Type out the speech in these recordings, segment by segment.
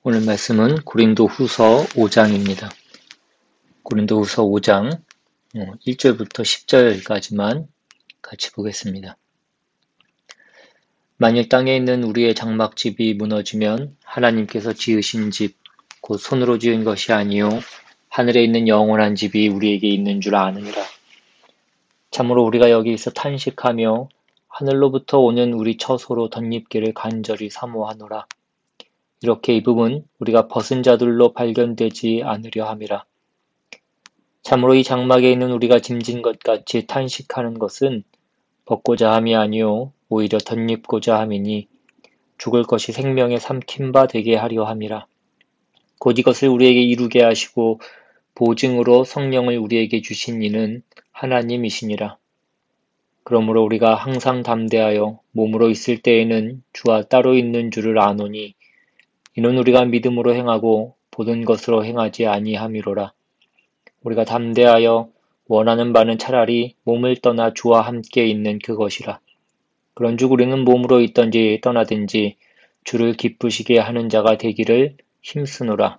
오늘 말씀은 고린도후서 5장입니다. 고린도후서 5장 1절부터 10절까지만 같이 보겠습니다. 만일 땅에 있는 우리의 장막집이 무너지면 하나님께서 지으신 집, 곧 손으로 지은 것이 아니요 하늘에 있는 영원한 집이 우리에게 있는 줄 아느니라. 참으로 우리가 여기서 탄식하며 하늘로부터 오는 우리 처소로 덧입기를 간절히 사모하노라. 이렇게 입음은 우리가 벗은 자들로 발견되지 않으려 함이라. 참으로 이 장막에 있는 우리가 짐진 것 같이 탄식하는 것은 벗고자 함이 아니요 오히려 덧입고자 함이니 죽을 것이 생명에 삼킨 바 되게 하려 함이라. 곧 이것을 우리에게 이루게 하시고 보증으로 성령을 우리에게 주신 이는 하나님이시니라. 그러므로 우리가 항상 담대하여 몸으로 있을 때에는 주와 따로 있는 줄을 아노니 이는 우리가 믿음으로 행하고 보는 것으로 행하지 아니함이로라. 우리가 담대하여 원하는 바는 차라리 몸을 떠나 주와 함께 있는 그것이라. 그런즉 우리는 몸으로 있든지 떠나든지 주를 기쁘시게 하는 자가 되기를 힘쓰노라.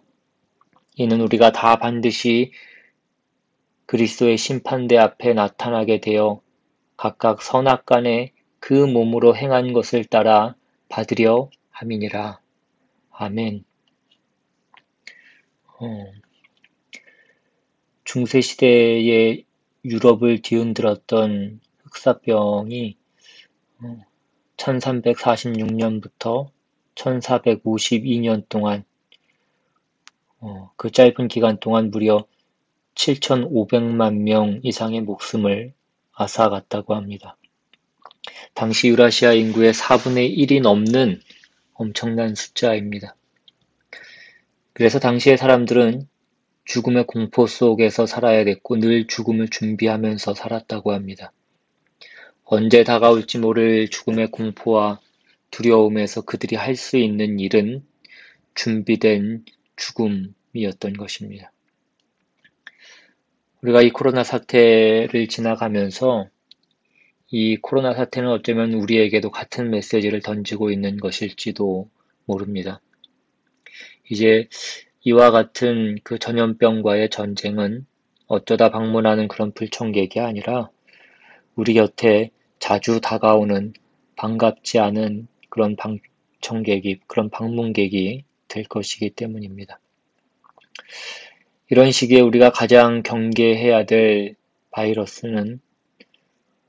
이는 우리가 다 반드시 그리스도의 심판대 앞에 나타나게 되어 각각 선악간에 그 몸으로 행한 것을 따라 받으려 함이니라. 아멘. 중세시대에 유럽을 뒤흔들었던 흑사병이 1346년부터 1452년 동안 그 짧은 기간 동안 무려 7,500만 명 이상의 목숨을 앗아갔다고 합니다. 당시 유라시아 인구의 4분의 1이 넘는 엄청난 숫자입니다. 그래서 당시의 사람들은 죽음의 공포 속에서 살아야 됐고 늘 죽음을 준비하면서 살았다고 합니다. 언제 다가올지 모를 죽음의 공포와 두려움에서 그들이 할 수 있는 일은 준비된 죽음이었던 것입니다. 우리가 이 코로나 사태를 지나가면서 이 코로나 사태는 어쩌면 우리에게도 같은 메시지를 던지고 있는 것일지도 모릅니다. 이제 이와 같은 그 전염병과의 전쟁은 어쩌다 방문하는 그런 불청객이 아니라 우리 곁에 자주 다가오는 반갑지 않은 그런 그런 방문객이 될 것이기 때문입니다. 이런 시기에 우리가 가장 경계해야 될 바이러스는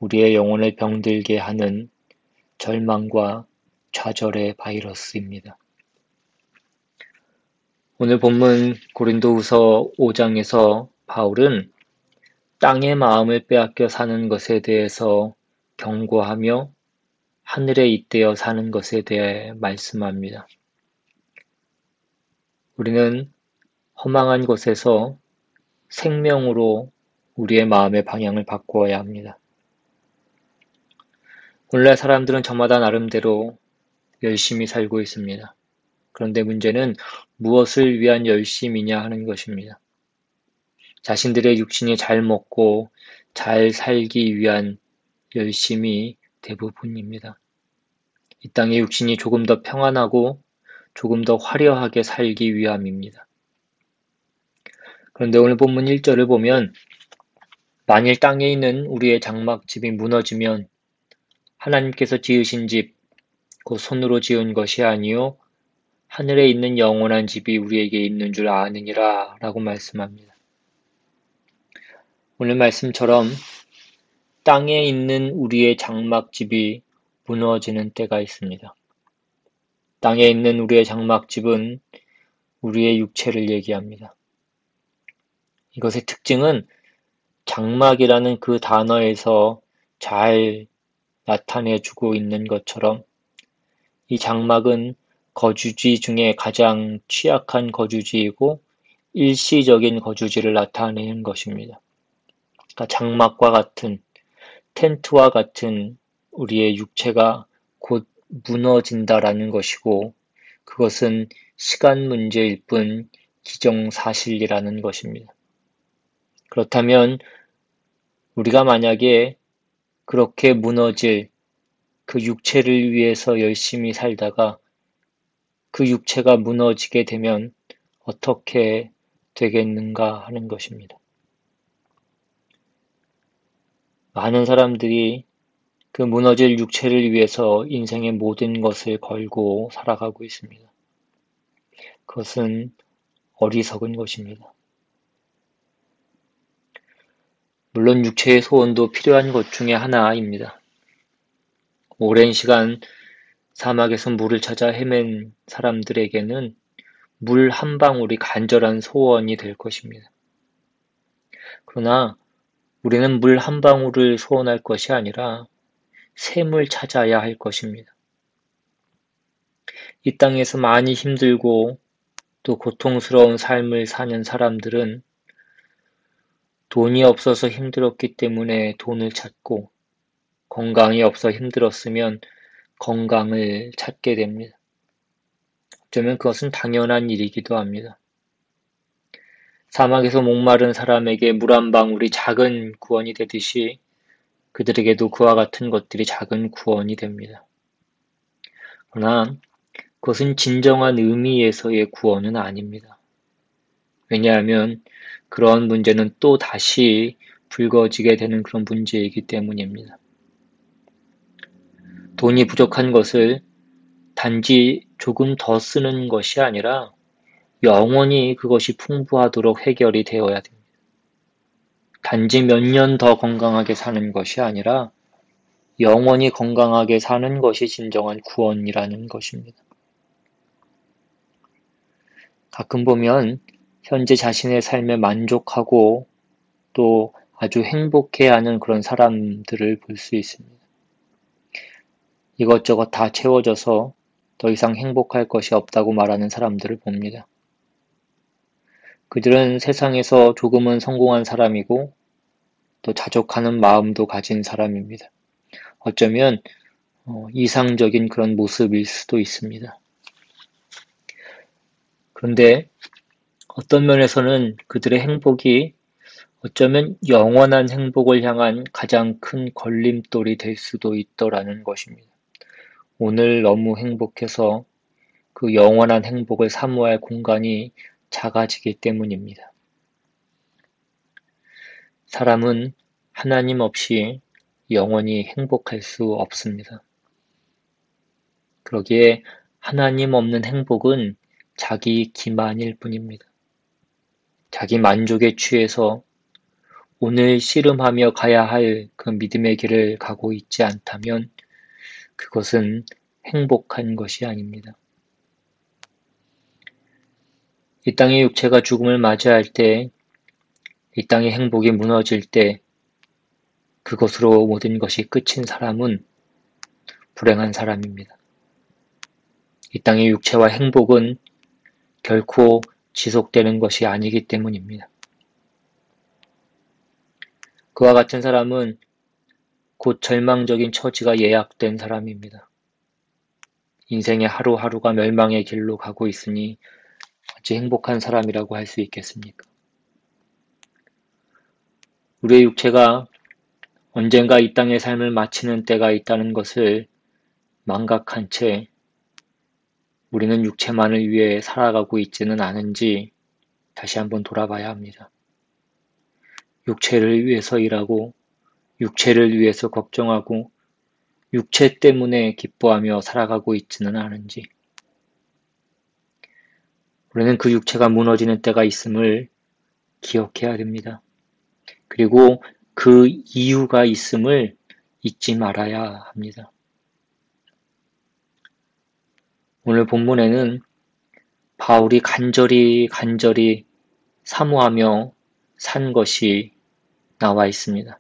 우리의 영혼을 병들게 하는 절망과 좌절의 바이러스입니다. 오늘 본문 고린도후서 5장에서 바울은 땅의 마음을 빼앗겨 사는 것에 대해서 경고하며 하늘에 잇대어 사는 것에 대해 말씀합니다. 우리는 허망한 곳에서 생명으로 우리의 마음의 방향을 바꾸어야 합니다. 오늘날 사람들은 저마다 나름대로 열심히 살고 있습니다. 그런데 문제는 무엇을 위한 열심이냐 하는 것입니다. 자신들의 육신이 잘 먹고 잘 살기 위한 열심이 대부분입니다. 이 땅의 육신이 조금 더 평안하고 조금 더 화려하게 살기 위함입니다. 그런데 오늘 본문 1절을 보면 만일 땅에 있는 우리의 장막집이 무너지면 하나님께서 지으신 집, 곧 손으로 지은 것이 아니요 하늘에 있는 영원한 집이 우리에게 있는 줄 아느니라 라고 말씀합니다. 오늘 말씀처럼 땅에 있는 우리의 장막집이 무너지는 때가 있습니다. 땅에 있는 우리의 장막집은 우리의 육체를 얘기합니다. 이것의 특징은 장막이라는 그 단어에서 잘 나타내주고 있는 것처럼 이 장막은 거주지 중에 가장 취약한 거주지이고 일시적인 거주지를 나타내는 것입니다. 그러니까 장막과 같은 텐트와 같은 우리의 육체가 곧 무너진다라는 것이고 그것은 시간 문제일 뿐 기정사실이라는 것입니다. 그렇다면 우리가 만약에 그렇게 무너질 그 육체를 위해서 열심히 살다가 그 육체가 무너지게 되면 어떻게 되겠는가 하는 것입니다. 많은 사람들이 그 무너질 육체를 위해서 인생의 모든 것을 걸고 살아가고 있습니다. 그것은 어리석은 것입니다. 물론 육체의 소원도 필요한 것 중에 하나입니다. 오랜 시간 사막에서 물을 찾아 헤맨 사람들에게는 물 한 방울이 간절한 소원이 될 것입니다. 그러나 우리는 물 한 방울을 소원할 것이 아니라 샘을 찾아야 할 것입니다. 이 땅에서 많이 힘들고 또 고통스러운 삶을 사는 사람들은 돈이 없어서 힘들었기 때문에 돈을 찾고 건강이 없어 힘들었으면 건강을 찾게 됩니다. 어쩌면 그것은 당연한 일이기도 합니다. 사막에서 목마른 사람에게 물 한 방울이 작은 구원이 되듯이 그들에게도 그와 같은 것들이 작은 구원이 됩니다. 그러나 그것은 진정한 의미에서의 구원은 아닙니다. 왜냐하면 그런 문제는 또 다시 불거지게 되는 그런 문제이기 때문입니다. 돈이 부족한 것을 단지 조금 더 쓰는 것이 아니라 영원히 그것이 풍부하도록 해결이 되어야 됩니다. 단지 몇 년 더 건강하게 사는 것이 아니라 영원히 건강하게 사는 것이 진정한 구원이라는 것입니다. 가끔 보면 현재 자신의 삶에 만족하고 또 아주 행복해하는 그런 사람들을 볼 수 있습니다. 이것저것 다 채워져서 더 이상 행복할 것이 없다고 말하는 사람들을 봅니다. 그들은 세상에서 조금은 성공한 사람이고 또 자족하는 마음도 가진 사람입니다. 어쩌면 이상적인 그런 모습일 수도 있습니다. 그런데 어떤 면에서는 그들의 행복이 어쩌면 영원한 행복을 향한 가장 큰 걸림돌이 될 수도 있더라는 것입니다. 오늘 너무 행복해서 그 영원한 행복을 사모할 공간이 작아지기 때문입니다. 사람은 하나님 없이 영원히 행복할 수 없습니다. 그러기에 하나님 없는 행복은 자기 기만일 뿐입니다. 자기 만족에 취해서 오늘 씨름하며 가야 할 그 믿음의 길을 가고 있지 않다면 그것은 행복한 것이 아닙니다. 이 땅의 육체가 죽음을 맞이할 때, 이 땅의 행복이 무너질 때 그것으로 모든 것이 끝인 사람은 불행한 사람입니다. 이 땅의 육체와 행복은 결코 지속되는 것이 아니기 때문입니다. 그와 같은 사람은 곧 절망적인 처지가 예약된 사람입니다. 인생의 하루하루가 멸망의 길로 가고 있으니 어찌 행복한 사람이라고 할 수 있겠습니까? 우리의 육체가 언젠가 이 땅의 삶을 마치는 때가 있다는 것을 망각한 채 우리는 육체만을 위해 살아가고 있지는 않은지 다시 한번 돌아봐야 합니다. 육체를 위해서 일하고 육체를 위해서 걱정하고 육체 때문에 기뻐하며 살아가고 있지는 않은지 우리는 그 육체가 무너지는 때가 있음을 기억해야 됩니다. 그리고 그 이유가 있음을 잊지 말아야 합니다. 오늘 본문에는 바울이 간절히 사모하며 산 것이 나와 있습니다.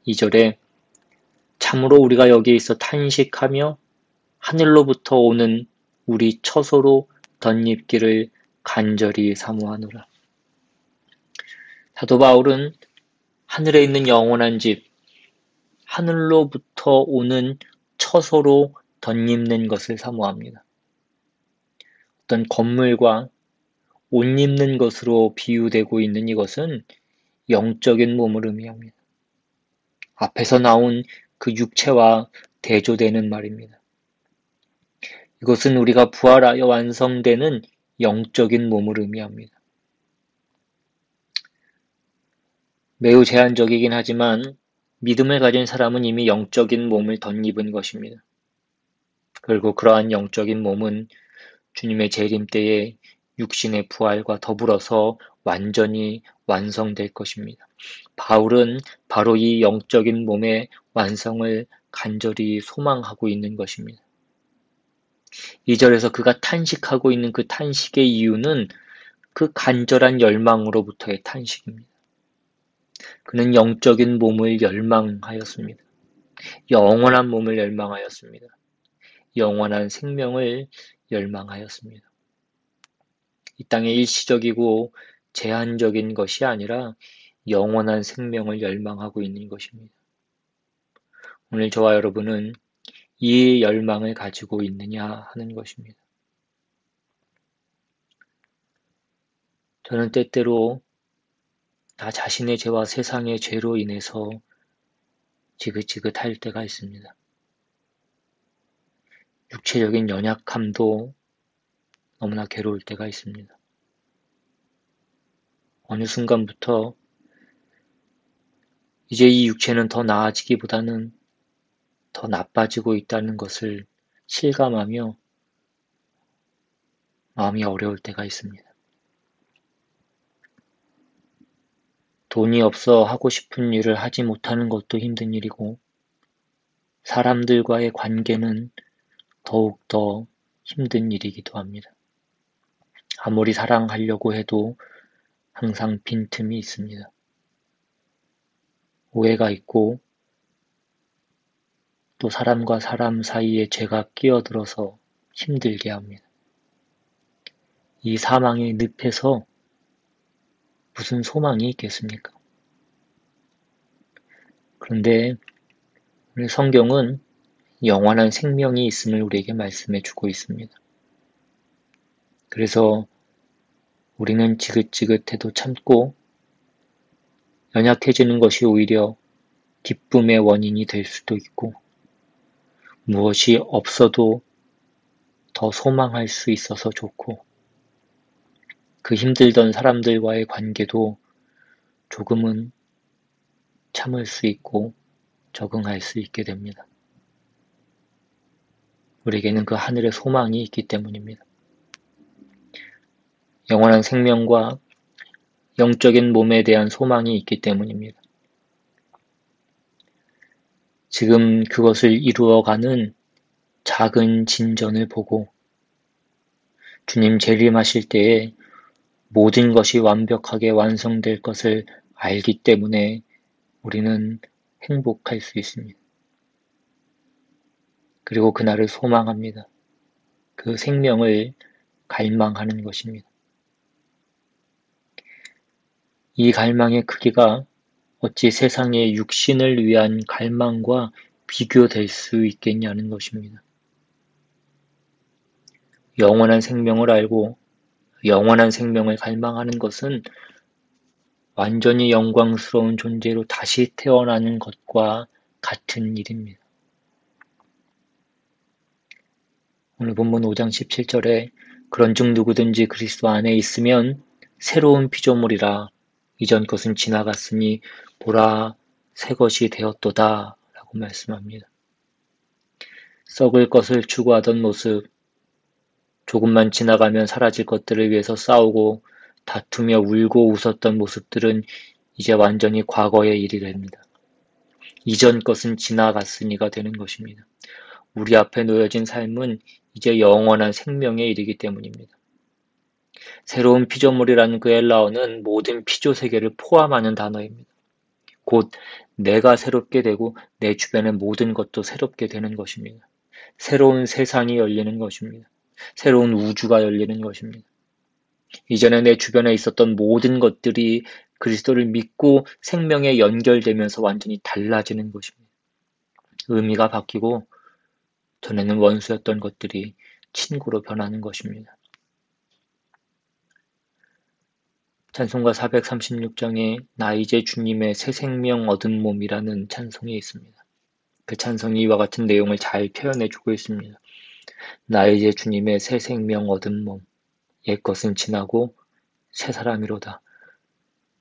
2절에 참으로 우리가 여기에 있어 탄식하며 하늘로부터 오는 우리 처소로 덧입기를 간절히 사모하노라. 사도 바울은 하늘에 있는 영원한 집, 하늘로부터 오는 처소로 덧입는 것을 사모합니다. 어떤 건물과 옷 입는 것으로 비유되고 있는 이것은 영적인 몸을 의미합니다. 앞에서 나온 그 육체와 대조되는 말입니다. 이것은 우리가 부활하여 완성되는 영적인 몸을 의미합니다. 매우 제한적이긴 하지만 믿음을 가진 사람은 이미 영적인 몸을 덧입은 것입니다. 그리고 그러한 영적인 몸은 주님의 재림 때에 육신의 부활과 더불어서 완전히 완성될 것입니다. 바울은 바로 이 영적인 몸의 완성을 간절히 소망하고 있는 것입니다. 2절에서 그가 탄식하고 있는 그 탄식의 이유는 그 간절한 열망으로부터의 탄식입니다. 그는 영적인 몸을 열망하였습니다. 영원한 몸을 열망하였습니다. 영원한 생명을 열망하였습니다. 이 땅의 일시적이고 제한적인 것이 아니라 영원한 생명을 열망하고 있는 것입니다. 오늘 저와 여러분은 이 열망을 가지고 있느냐 하는 것입니다. 저는 때때로 나 자신의 죄와 세상의 죄로 인해서 지긋지긋할 때가 있습니다. 육체적인 연약함도 너무나 괴로울 때가 있습니다. 어느 순간부터 이제 이 육체는 더 나아지기보다는 더 나빠지고 있다는 것을 실감하며 마음이 어려울 때가 있습니다. 돈이 없어 하고 싶은 일을 하지 못하는 것도 힘든 일이고 사람들과의 관계는 더욱더 힘든 일이기도 합니다. 아무리 사랑하려고 해도 항상 빈틈이 있습니다. 오해가 있고 또 사람과 사람 사이에 죄가 끼어들어서 힘들게 합니다. 이 사망의 늪에서 무슨 소망이 있겠습니까? 그런데 오늘 성경은 영원한 생명이 있음을 우리에게 말씀해 주고 있습니다. 그래서 우리는 지긋지긋해도 참고 연약해지는 것이 오히려 기쁨의 원인이 될 수도 있고 무엇이 없어도 더 소망할 수 있어서 좋고 그 힘들던 사람들과의 관계도 조금은 참을 수 있고 적응할 수 있게 됩니다. 우리에게는 그 하늘의 소망이 있기 때문입니다. 영원한 생명과 영적인 몸에 대한 소망이 있기 때문입니다. 지금 그것을 이루어가는 작은 진전을 보고 주님 재림하실 때에 모든 것이 완벽하게 완성될 것을 알기 때문에 우리는 행복할 수 있습니다. 그리고 그날을 소망합니다. 그 생명을 갈망하는 것입니다. 이 갈망의 크기가 어찌 세상의 육신을 위한 갈망과 비교될 수 있겠냐는 것입니다. 영원한 생명을 알고 영원한 생명을 갈망하는 것은 완전히 영광스러운 존재로 다시 태어나는 것과 같은 일입니다. 오늘 본문 5장 17절에 그런즉 누구든지 그리스도 안에 있으면 새로운 피조물이라 이전 것은 지나갔으니 보라 새 것이 되었도다 라고 말씀합니다. 썩을 것을 추구하던 모습, 조금만 지나가면 사라질 것들을 위해서 싸우고 다투며 울고 웃었던 모습들은 이제 완전히 과거의 일이 됩니다. 이전 것은 지나갔으니가 되는 것입니다. 우리 앞에 놓여진 삶은 이제 영원한 생명의 일이기 때문입니다. 새로운 피조물이라는 그 헬라어는 모든 피조 세계를 포함하는 단어입니다. 곧 내가 새롭게 되고 내 주변의 모든 것도 새롭게 되는 것입니다. 새로운 세상이 열리는 것입니다. 새로운 우주가 열리는 것입니다. 이전에 내 주변에 있었던 모든 것들이 그리스도를 믿고 생명에 연결되면서 완전히 달라지는 것입니다. 의미가 바뀌고 전에는 원수였던 것들이 친구로 변하는 것입니다. 찬송가 436장에 나 이제 주님의 새 생명 얻은 몸이라는 찬송이 있습니다. 그 찬송이 이와 같은 내용을 잘 표현해주고 있습니다. 나 이제 주님의 새 생명 얻은 몸, 옛것은 지나고 새 사람이로다.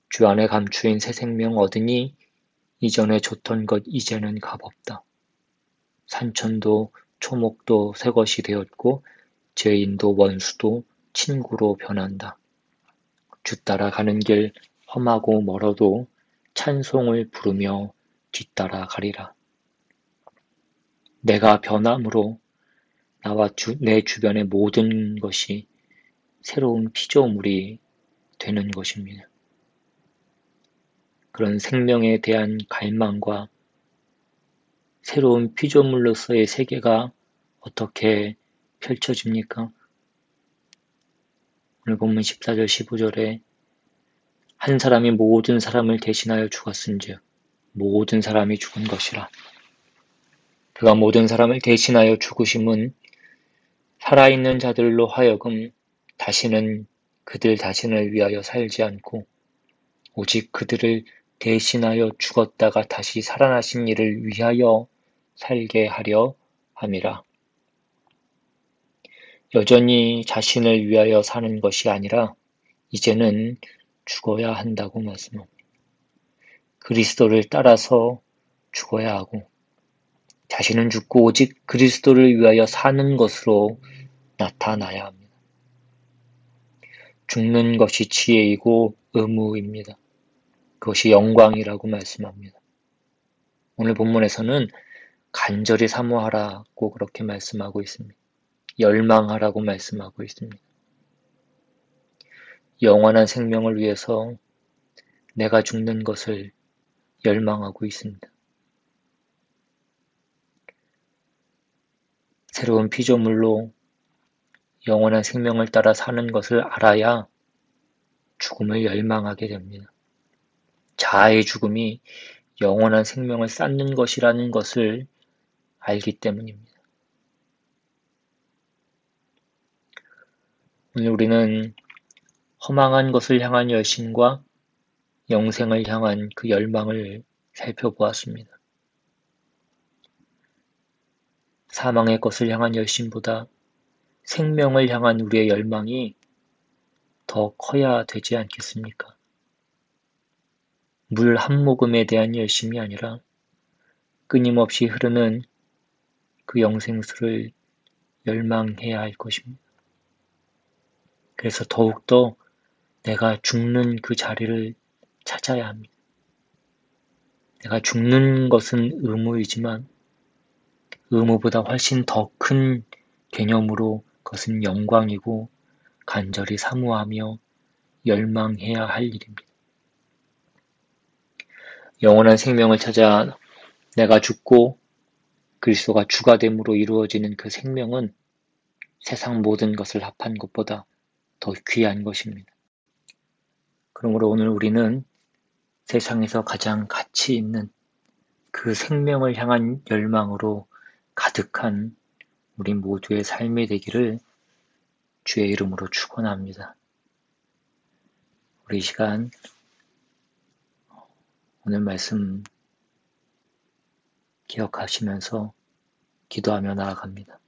주 안에 감추인 새 생명 얻으니 이전에 줬던 것 이제는 값없다. 산천도 초목도 새 것이 되었고 죄인도 원수도 친구로 변한다. 주 따라 가는 길 험하고 멀어도 찬송을 부르며 뒤따라 가리라. 내가 변함으로 나와 내 주변의 모든 것이 새로운 피조물이 되는 것입니다. 그런 생명에 대한 갈망과 새로운 피조물로서의 세계가 어떻게 펼쳐집니까? 오늘 본문 14절 15절에 한 사람이 모든 사람을 대신하여 죽었은즉 모든 사람이 죽은 것이라. 그가 모든 사람을 대신하여 죽으심은 살아있는 자들로 하여금 다시는 그들 자신을 위하여 살지 않고 오직 그들을 대신하여 죽었다가 다시 살아나신 이를 위하여 살게 하려 함이라. 여전히 자신을 위하여 사는 것이 아니라 이제는 죽어야 한다고 말씀합니다. 그리스도를 따라서 죽어야 하고 자신은 죽고 오직 그리스도를 위하여 사는 것으로 나타나야 합니다. 죽는 것이 지혜이고 의무입니다. 그것이 영광이라고 말씀합니다. 오늘 본문에서는 간절히 사모하라고 그렇게 말씀하고 있습니다. 열망하라고 말씀하고 있습니다. 영원한 생명을 위해서 내가 죽는 것을 열망하고 있습니다. 새로운 피조물로 영원한 생명을 따라 사는 것을 알아야 죽음을 열망하게 됩니다. 자아의 죽음이 영원한 생명을 쌓는 것이라는 것을 알기 때문입니다. 오늘 우리는 허망한 것을 향한 열심과 영생을 향한 그 열망을 살펴보았습니다. 사망의 것을 향한 열심보다 생명을 향한 우리의 열망이 더 커야 되지 않겠습니까? 물 한 모금에 대한 열심이 아니라 끊임없이 흐르는 그 영생수를 열망해야 할 것입니다. 그래서 더욱더 내가 죽는 그 자리를 찾아야 합니다. 내가 죽는 것은 의무이지만 의무보다 훨씬 더 큰 개념으로 그것은 영광이고 간절히 사모하며 열망해야 할 일입니다. 영원한 생명을 찾아 내가 죽고 그리스도가 주가 됨으로 이루어지는 그 생명은 세상 모든 것을 합한 것보다 더 귀한 것입니다. 그러므로 오늘 우리는 세상에서 가장 가치 있는 그 생명을 향한 열망으로 가득한 우리 모두의 삶이 되기를 주의 이름으로 축원합니다. 우리 이 시간 오늘 말씀 기억하시면서 기도하며 나아갑니다.